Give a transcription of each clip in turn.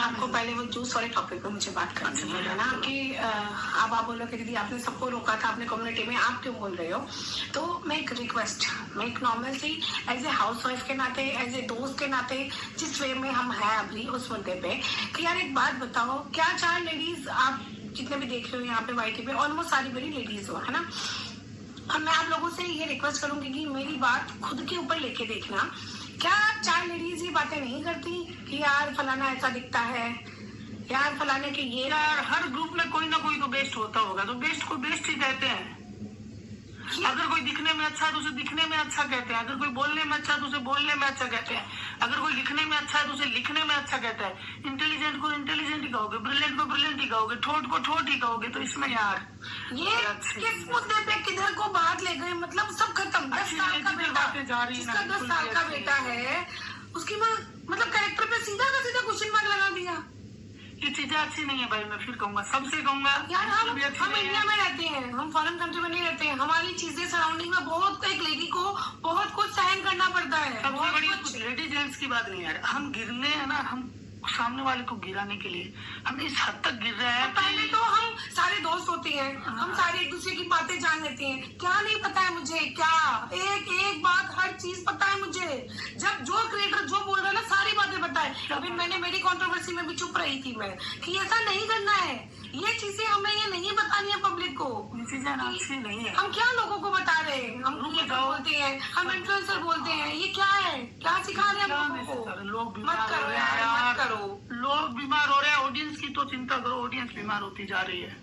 आपको पहले वो जूस वाले टॉपिक पे मुझे बात करनी है ना कि अब आप बोलो कि दीदी आपने सबको रोका था अपने कम्युनिटी में, आप क्यों बोल रहे हो? तो मैं एक रिक्वेस्ट, मैं एक नॉर्मल सी एज ए हाउस वाइफ के नाते, एज ए दोस्त के नाते, जिस वे में हम हैं अभी उस मुद्दे पे, कि यार एक बात बताओ, क्या 4 लेडीज आप जितने भी देख रहे हो यहाँ पे वाईटी पे ऑलमोस्ट सारी बड़ी लेडीज हो, है ना? और मैं आप लोगों से ये रिक्वेस्ट करूंगी कि मेरी बात खुद के ऊपर लेके देखना। क्या 4 लेडीज ये बातें नहीं करती कि यार फलाना ऐसा दिखता है, यार फलाने के ये, यार हर ग्रुप में कोई ना कोई तो बेस्ट होता होगा, तो बेस्ट को बेस्ट ही कहते हैं। अगर कोई दिखने में अच्छा है तो उसे दिखने में अच्छा कहते हैं, अगर कोई बोलने में अच्छा है तो उसे बोलने में अच्छा कहते हैं, अगर कोई लिखने में अच्छा है तो उसे लिखने में अच्छा कहता है। इंटेलिजेंट को इंटेलिजेंट ही कहोगे, ब्रिलियंट को ब्रिलियंट ही कहोगे, ठोट को ठोट ही कहोगे। तो इसमें यार ये किस मुद्दे पे किधर को बात ले गए, मतलब सब खत्म। 10 साल का बेटा, जिसका 10 साल का बेटा है, उसकी माँ मतलब कैरेक्टर पे सीधा का सीधा क्वेश्चन मार्क लगा दिया। ये चीजें अच्छी नहीं है भाई, मैं फिर कहूंगा, सबसे कहूंगा यार हम इंडिया में रहते हैं, हम फॉरेन कंट्री में नहीं रहते हैं। हमारी चीजें सराउंडिंग में बहुत, एक लेडी को बहुत कुछ सहन करना पड़ता है। सबसे बड़ी लेडी जेंट्स की बात नहीं यार, हम गिरने हैं ना, हम सामने वाले को गिराने के लिए हम इस हद तक गिर रहे हैं। पहले तो हम सारे दोस्त होते हैं, हम सारे एक दूसरे की बातें जान लेते हैं। क्या नहीं पता है मुझे, क्या एक बात, हर चीज पता है मुझे। जब जो क्रिएटर जो बोल रहा है ना, सारी बातें पता है। अभी मैंने मेरी कंट्रोवर्सी में भी चुप रही थी मैं कि ऐसा नहीं करना है, ये चीजें हमें ये नहीं बतानी है पब्लिक को। ये चीजें अच्छी नहीं है। हम क्या लोगों को बता रहे हैं? हम क्रिएटर बोलते हैं, हम इन्फ्लुएंसर बोलते हैं, ये क्या है? क्या सिखा रहे हैं हम लोगों को? लोग मत करो यार, मत करो। लोग बीमार हो रहे हैं, ऑडियंस की तो चिंता करो, ऑडियंस बीमार होती जा रही है।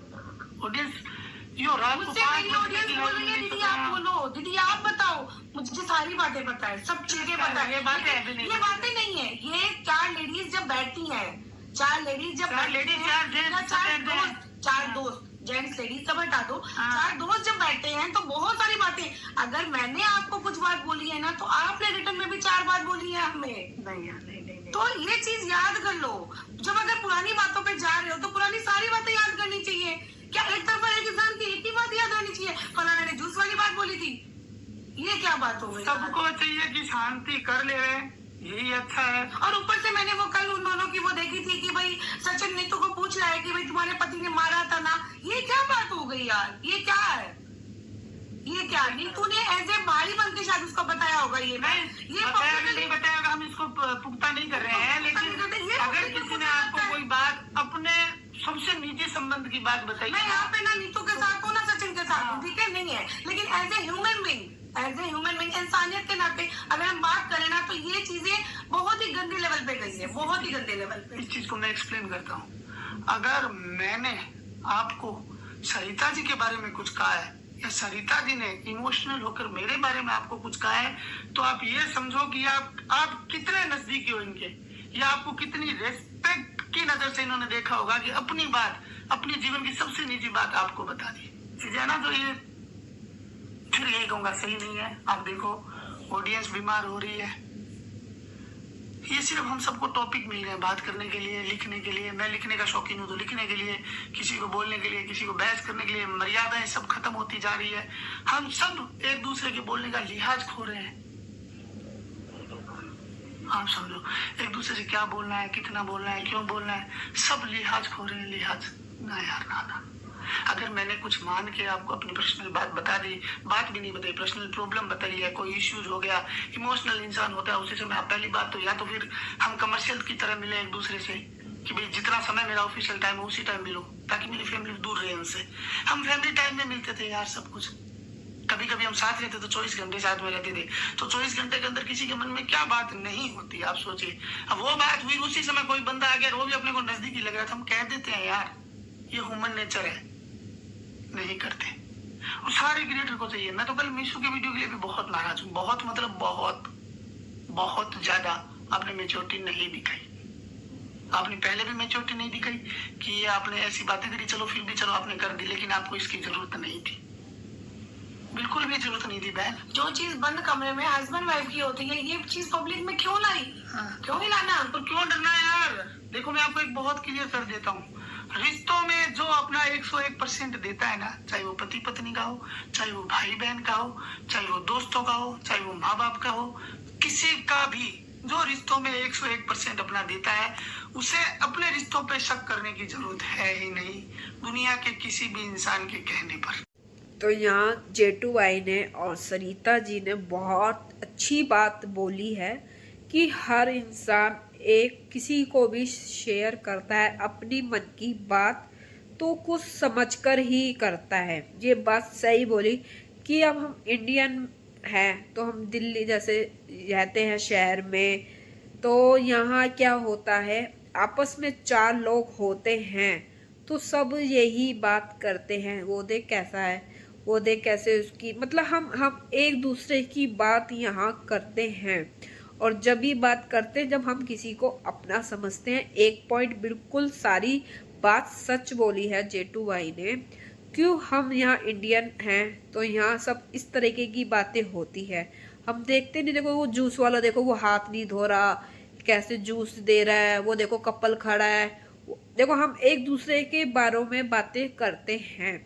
ऑडियंस मुझसे मेरी ऑडियंस बोल रही है दीदी आप बोलो, दीदी आप बताओ, मुझे सारी बातें पता है, सब चीजें पता है। ये बातें नहीं है। ये 4 लेडीज जब बैठती हैं, 4 लेडीज जब चार दोस्त जेंट्स लेडीज सब हटा दो, 4 दोस्त जब बैठते हैं तो बहुत सारी बातें, अगर मैंने आपको कुछ बात बोली है ना, तो आपने रिटर्न में भी 4 बात बोली है हमें। नहीं। तो ये चीज याद कर लो, जब अगर पुरानी बातों पे जा रहे हो तो पुरानी सारी बातें याद करनी चाहिए। क्या एक तरफा एक इंसान की एक ही बात याद रहनी चाहिए? फलाने ने जूस वाली बात बोली थी, ये क्या बात हो गई? सबको चाहिए कि शांति कर ले, यही अच्छा है। और ऊपर से मैंने वो कल उन दोनों की वो देखी थी कि भाई सचिन नीतू को पूछ रहा है कि भाई तुम्हारे पति ने मारा था ना, ये क्या बात हो गई यार? ये क्या है? ये क्या नीतू ने एज ए भाई बन के शायद उसको बताया होगा? ये नहीं बताया, हम इसको पुख्ता नहीं कर रहे हैं, लेकिन अगर किसी ने आपको कोई बात अपने सबसे निजी संबंध की बात बताई, मैं यहाँ पे ना नीतू के साथ हूँ ना सचिन के साथ हूँ, ठीक है, नहीं है, लेकिन एज ए ह्यूमन बीइंग इंसानियत के नाते अगर हम बात करें ना, तो ये चीजें बहुत ही गंदे लेवल पे गई है, बहुत ही गंदे लेवल पे। इस चीज को मैं एक्सप्लेन करता हूँ। अगर मैंने आपको सरिता जी के बारे में कुछ कहा है, या सरिता जी ने इमोशनल होकर मेरे बारे में आपको कुछ कहा है, तो आप ये समझो कि आप कितने नजदीकी हो इनके, या आपको कितनी रेस्पेक्ट की नजर से इन्होंने देखा होगा कि अपनी बात, अपने जीवन की सबसे निजी बात आपको बता दी। है ना? तो ये फिर यही कहूंगा, सही नहीं है। आप देखो ऑडियंस बीमार हो रही है, ये सिर्फ हम सबको टॉपिक मिल रहे हैं बात करने के लिए, लिखने के लिए। मैं लिखने का शौकीन हूँ तो लिखने के लिए, किसी को बोलने के लिए, किसी को बहस करने के लिए। मर्यादाएं सब खत्म होती जा रही है, हम सब एक दूसरे के बोलने का लिहाज खो रहे हैं। आप समझो, एक दूसरे से क्या बोलना है, कितना बोलना है, क्यों बोलना है, सब लिहाज खो रहे हैं। लिहाज ना यार, ना। अगर मैंने कुछ मान के आपको अपनी पर्सनल बात बता दी, बात भी नहीं बताई, पर्सनल प्रॉब्लम बताई है, कोई इश्यूज हो गया, इमोशनल इंसान होता है उसी समय, पहली बात तो या तो फिर हम कमर्शियल की तरह मिले एक दूसरे से कि भाई जितना समय मेरा ऑफिशियल टाइम है उसी टाइम मिलो, ताकि मेरी फैमिली दूर रहे उनसे। हम फैमिली टाइम में मिलते थे यार, सब कुछ। कभी कभी हम साथ रहते तो 24 घंटे साथ में रहते थे, तो 24 घंटे के अंदर किसी के मन में क्या बात नहीं होती, आप सोचिए। अब वो बात हुई, उसी समय कोई बंदा आ गया, वो भी अपने को नजदीकी लग रहा था, हम कह देते हैं यार, ये ह्यूमन नेचर है, नहीं करते। और सारे क्रिएटर को चाहिए। मैं तो कल मीशू के वीडियो के लिए भी बहुत नाराज हूँ, बहुत मतलब बहुत ज्यादा। आपने मेच्योरिटी नहीं दिखाई, आपने पहले भी मेच्योरिटी नहीं दिखाई कि ये आपने ऐसी बातें करी, चलो फिर भी चलो आपने कर दी, लेकिन आपको इसकी जरूरत नहीं थी, बिल्कुल भी जरूरत नहीं थी बहन। जो चीज बंद कमरे में हस्बैंड वाइफ की होती है, ये चीज पब्लिक में क्यों लाई? क्यों नहीं लाना? तो क्यों डरना यार? देखो मैं आपको एक बहुत क्लियर कर देता हूँ, रिश्तों में जो अपना 101% देता है ना, चाहे वो पति पत्नी का हो, चाहे वो भाई बहन का हो, चाहे वो दोस्तों का हो, चाहे वो माँ बाप का हो, किसी का भी जो रिश्तों में 101% अपना देता है उसे अपने रिश्तों पे शक करने की जरूरत है ही नहीं, दुनिया के किसी भी इंसान के कहने पर। तो यहाँ जेटू भाई ने और सरिता जी ने बहुत अच्छी बात बोली है कि हर इंसान एक किसी को भी शेयर करता है अपनी मन की बात तो कुछ समझकर ही करता है। ये बात सही बोली कि अब हम इंडियन हैं तो हम दिल्ली जैसे रहते हैं शहर में, तो यहाँ क्या होता है आपस में 4 लोग होते हैं तो सब यही बात करते हैं, वो देख कैसा है, वो देख कैसे उसकी, मतलब हम एक दूसरे की बात यहाँ करते हैं। और जब भी बात करते हैं जब हम किसी को अपना समझते हैं। एक पॉइंट बिल्कुल सारी बात सच बोली है जेटू भाई ने, क्यों हम यहाँ इंडियन हैं तो यहाँ सब इस तरीके की बातें होती है। हम देखते नहीं, देखो वो जूस वाला देखो वो हाथ नहीं धो रहा, कैसे जूस दे रहा है, वो देखो कपल खड़ा है, देखो हम एक दूसरे के बारे में बातें करते हैं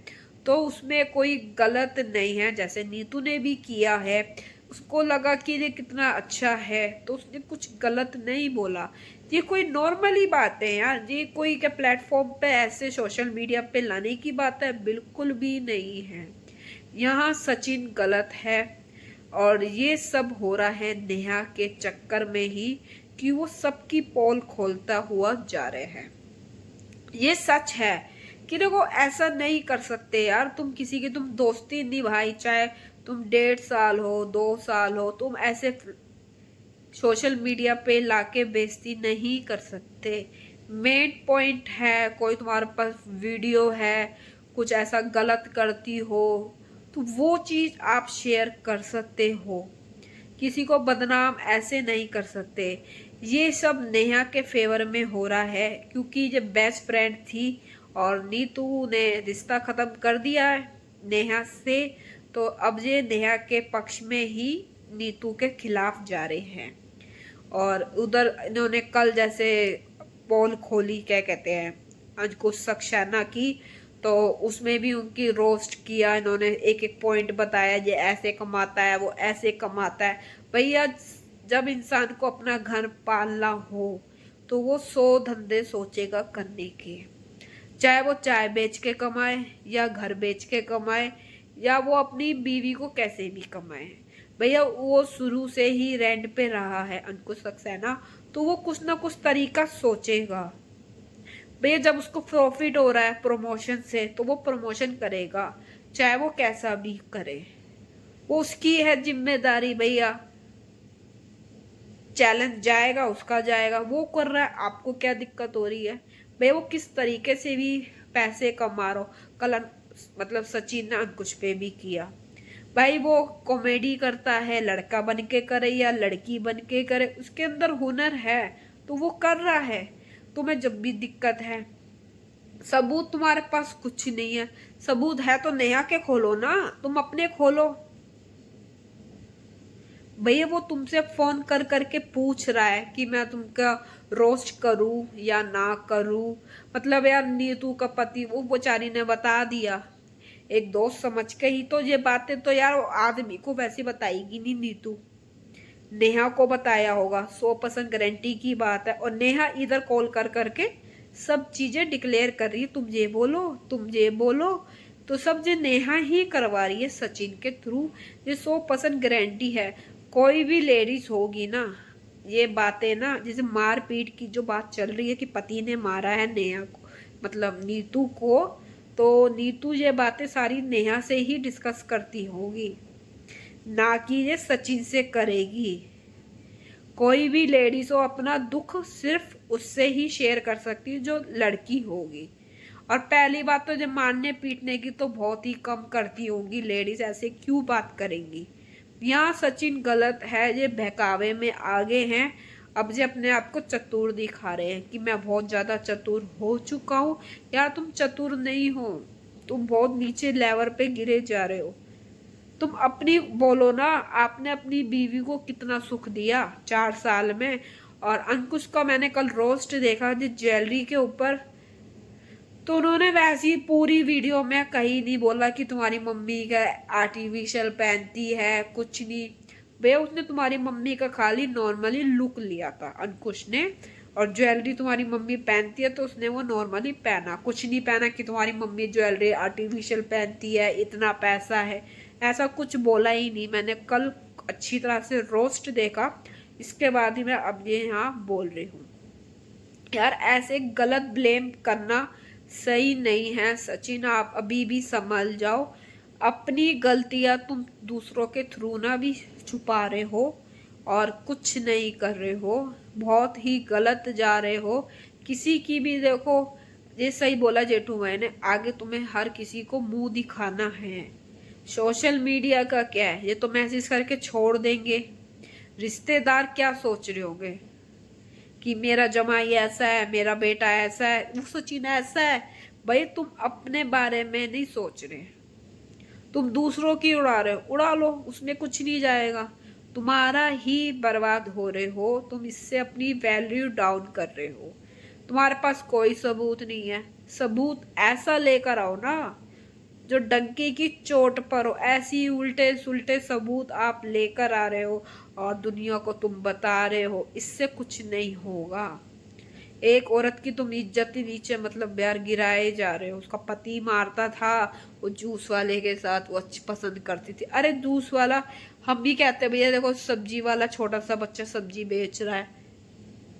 तो उसमें कोई गलत नहीं है। जैसे नीतू ने भी किया है, उसको लगा कि ये कितना अच्छा है तो उसने कुछ गलत नहीं बोला। ये कोई नॉर्मली बात है यार, ये कोई क्या प्लेटफॉर्म पे ऐसे सोशल मीडिया पे लाने की बात है, बिल्कुल भी नहीं है। यहाँ सचिन गलत है और ये सब हो रहा है नेहा के चक्कर में ही कि वो सबकी पोल खोलता हुआ जा रहे हैं। ये सच है कि देखो ऐसा नहीं कर सकते यार, तुम किसी की तुम दोस्ती निभाई, चाहे तुम 1.5 साल हो 2 साल हो, तुम ऐसे सोशल मीडिया पे लाके बेइज्जती नहीं कर सकते। मेन पॉइंट है कोई तुम्हारे पास वीडियो है कुछ ऐसा गलत करती हो तो वो चीज़ आप शेयर कर सकते हो, किसी को बदनाम ऐसे नहीं कर सकते। ये सब नेहा के फेवर में हो रहा है क्योंकि जब बेस्ट फ्रेंड थी और नीतू ने रिश्ता ख़त्म कर दिया है नेहा से, तो अब ये नेहा के पक्ष में ही नीतू के खिलाफ जा रहे हैं। और उधर इन्होंने कल जैसे पोल खोली, क्या कहते हैं, अंकुश सक्सेना की, तो उसमें भी उनकी रोस्ट किया इन्होंने, एक एक पॉइंट बताया, ये ऐसे कमाता है वो ऐसे कमाता है। भैया जब इंसान को अपना घर पालना हो तो वो 100 धंधे सोचेगा करने के, चाहे वो चाय बेच के कमाए या घर बेच के कमाए या वो अपनी बीवी को कैसे भी कमाए। भैया वो शुरू से ही रेंट पे रहा है अंकुश सक्सेना, तो वो कुछ ना कुछ तरीका सोचेगा। भैया जब उसको प्रॉफिट हो रहा है प्रमोशन से तो वो प्रमोशन करेगा, चाहे वो कैसा भी करे, वो उसकी है जिम्मेदारी। भैया चैलेंज जाएगा उसका जाएगा, वो कर रहा है, आपको क्या दिक्कत हो रही है। भैया वो किस तरीके से भी पैसे कमा रहा हो, कल मतलब सचिन ने अंकुश पे भी किया। भाई वो कॉमेडी करता है, लड़का बन के करे या लड़की बन के करे, उसके अंदर हुनर है तो वो कर रहा है। तुम्हें जब भी दिक्कत है, सबूत तुम्हारे पास कुछ नहीं है, सबूत है तो नेहा के खोलो ना, तुम अपने खोलो। भैया वो तुमसे फोन कर करके पूछ रहा है कि मैं तुमका रोस्ट करूं या ना करूं, मतलब यार नीतू का पति वो बेचारी ने बता दिया, एक दोस्त समझ के ही तो ये बातें तो यार आदमी को वैसे बताएगी नहीं नीतू, नेहा को बताया होगा, 100% गारंटी की बात है। और नेहा इधर कॉल कर करके सब चीजें डिक्लेयर कर रही है, तुम ये बोलो तुम ये बोलो, तो सब ये नेहा ही करवा रही है सचिन के थ्रू, ये 100% गारंटी है। कोई भी लेडीज होगी ना, ये बातें ना जैसे मारपीट की जो बात चल रही है कि पति ने मारा है नेहा को, मतलब नीतू को, तो नीतू ये बातें सारी नेहा से ही डिस्कस करती होगी, ना कि ये सचिन से करेगी। कोई भी लेडीज हो अपना दुख सिर्फ उससे ही शेयर कर सकती है जो लड़की होगी। और पहली बात तो जब मारने पीटने की तो बहुत ही कम करती होंगी लेडीज, ऐसे क्यों बात करेंगी। यहाँ सचिन गलत है, ये बहकावे में आगे हैं, अब ये अपने आप को चतुर दिखा रहे हैं कि मैं बहुत ज़्यादा चतुर हो चुका हूँ। यार तुम चतुर नहीं हो, तुम बहुत नीचे लेवल पे गिरे जा रहे हो। तुम अपनी बोलो ना, आपने अपनी बीवी को कितना सुख दिया 4 साल में। और अंकुश का मैंने कल रोस्ट देखा जी ज्वेलरी के ऊपर, तो उन्होंने वैसी पूरी वीडियो में कहीं नहीं बोला कि तुम्हारी मम्मी का आर्टिफिशियल पहनती है, कुछ नहीं। भैया उसने तुम्हारी मम्मी का खाली नॉर्मली लुक लिया था अंकुश ने, और ज्वेलरी तुम्हारी मम्मी पहनती है तो उसने वो नॉर्मली पहना, कुछ नहीं पहना कि तुम्हारी मम्मी ज्वेलरी आर्टिफिशियल पहनती है, इतना पैसा है, ऐसा कुछ बोला ही नहीं। मैंने कल अच्छी तरह से रोस्ट देखा, इसके बाद ही मैं अब ये यहाँ बोल रही हूँ। यार ऐसे गलत ब्लेम करना सही नहीं है सचिन, आप अभी भी संभल जाओ। अपनी गलतियाँ तुम दूसरों के थ्रू ना भी छुपा रहे हो और कुछ नहीं कर रहे हो, बहुत ही गलत जा रहे हो। किसी की भी देखो, ये सही बोला जेठू भाई ने, आगे तुम्हें हर किसी को मुंह दिखाना है। सोशल मीडिया का क्या है, ये तो मैसेज करके छोड़ देंगे। रिश्तेदार क्या सोच रहे होंगे कि मेरा जमाई ऐसा है, मेरा बेटा ऐसा है, वो सचिन ऐसा है। भाई तुम अपने बारे में नहीं सोच रहे, तुम दूसरों की उड़ा रहे हो, उड़ा लो, उसमें कुछ नहीं जाएगा, तुम्हारा ही बर्बाद हो रहे हो, तुम इससे अपनी वैल्यू डाउन कर रहे हो। तुम्हारे पास कोई सबूत नहीं है, सबूत ऐसा लेकर आओ ना जो डंकी की चोट पर हो। ऐसी उल्टे सुलटे सबूत आप लेकर आ रहे हो और दुनिया को तुम बता रहे हो, इससे कुछ नहीं होगा। एक औरत की तुम इज्जत ही नीचे मतलब यार गिराए जा रहे हो। उसका पति मारता था वो जूस वाले के साथ, वो अच्छी पसंद करती थी। अरे जूस वाला, हम भी कहते हैं भैया देखो सब्जी वाला छोटा सा बच्चा सब्जी बेच रहा है,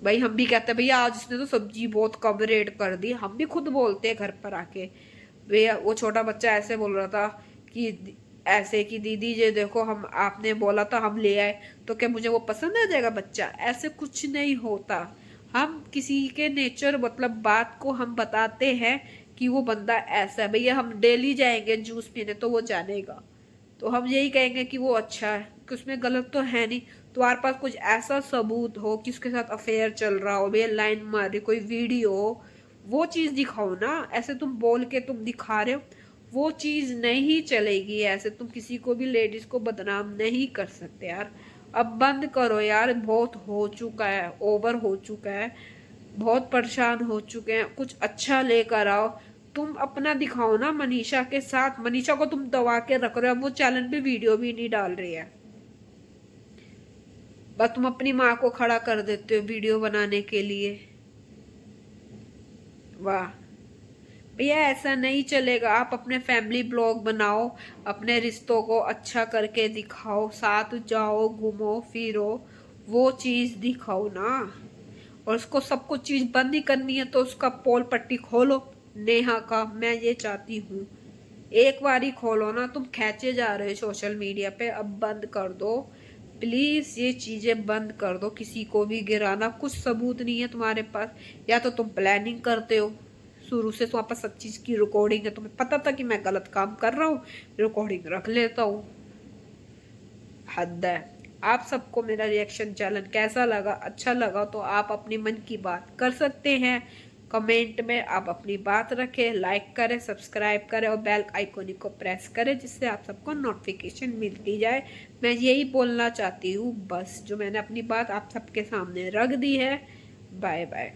भाई हम भी कहते हैं भैया आज उसने तो सब्जी बहुत कम रेट कर दी। हम भी खुद बोलते हैं घर पर आके, भैया वो छोटा बच्चा ऐसे बोल रहा था कि ऐसे कि दीदी ये देखो हम आपने बोला था हम ले आए, तो क्या मुझे वो पसंद आ जाएगा बच्चा? ऐसे कुछ नहीं होता। हम किसी के नेचर मतलब बात को हम बताते हैं कि वो बंदा ऐसा है। भैया हम डेली जाएंगे जूस पीने तो वो जानेगा, तो हम यही कहेंगे कि वो अच्छा है, कि उसमें गलत तो है नहीं। तुम्हारे पास कुछ ऐसा सबूत हो कि उसके साथ अफेयर चल रहा हो, भैया लाइन मारी कोई वीडियो हो, वो चीज़ दिखाओ ना। ऐसे तुम बोल के तुम दिखा रहे हो, वो चीज़ नहीं चलेगी। ऐसे तुम किसी को भी लेडीज़ को बदनाम नहीं कर सकते यार। अब बंद करो यार, बहुत हो चुका है, ओवर हो चुका है, बहुत परेशान हो चुके हैं। कुछ अच्छा लेकर आओ, तुम अपना दिखाओ ना। मनीषा के साथ, मनीषा को तुम दबा के रख रहे हो, वो चैनल पे वीडियो भी नहीं डाल रही है, बस तुम अपनी माँ को खड़ा कर देते हो वीडियो बनाने के लिए। वाह भैया ऐसा नहीं चलेगा। आप अपने फैमिली ब्लॉग बनाओ, अपने रिश्तों को अच्छा करके दिखाओ, साथ जाओ घूमो फिरो, वो चीज़ दिखाओ ना। और उसको सब कुछ चीज़ बंद ही करनी है तो उसका पोल पट्टी खोलो नेहा का, मैं ये चाहती हूँ। एक बार ही खोलो ना, तुम खींचे जा रहे हो सोशल मीडिया पे, अब बंद कर दो प्लीज़, ये चीज़ें बंद कर दो। किसी को भी गिराना, कुछ सबूत नहीं है तुम्हारे पास, या तो तुम प्लानिंग करते हो शुरू से, तुम्हारे पास सब चीज़ की रिकॉर्डिंग है, तुम्हें पता था कि मैं गलत काम कर रहा हूँ, रिकॉर्डिंग रख लेता हूँ। हद है। आप सबको मेरा रिएक्शन चैनल कैसा लगा? अच्छा लगा तो आप अपनी मन की बात कर सकते हैं कमेंट में, आप अपनी बात रखें, लाइक करें, सब्सक्राइब करें और बेल आइकॉन को प्रेस करें जिससे आप सबको नोटिफिकेशन मिलती जाए। मैं यही बोलना चाहती हूँ बस, जो मैंने अपनी बात आप सबके सामने रख दी है। Bye bye.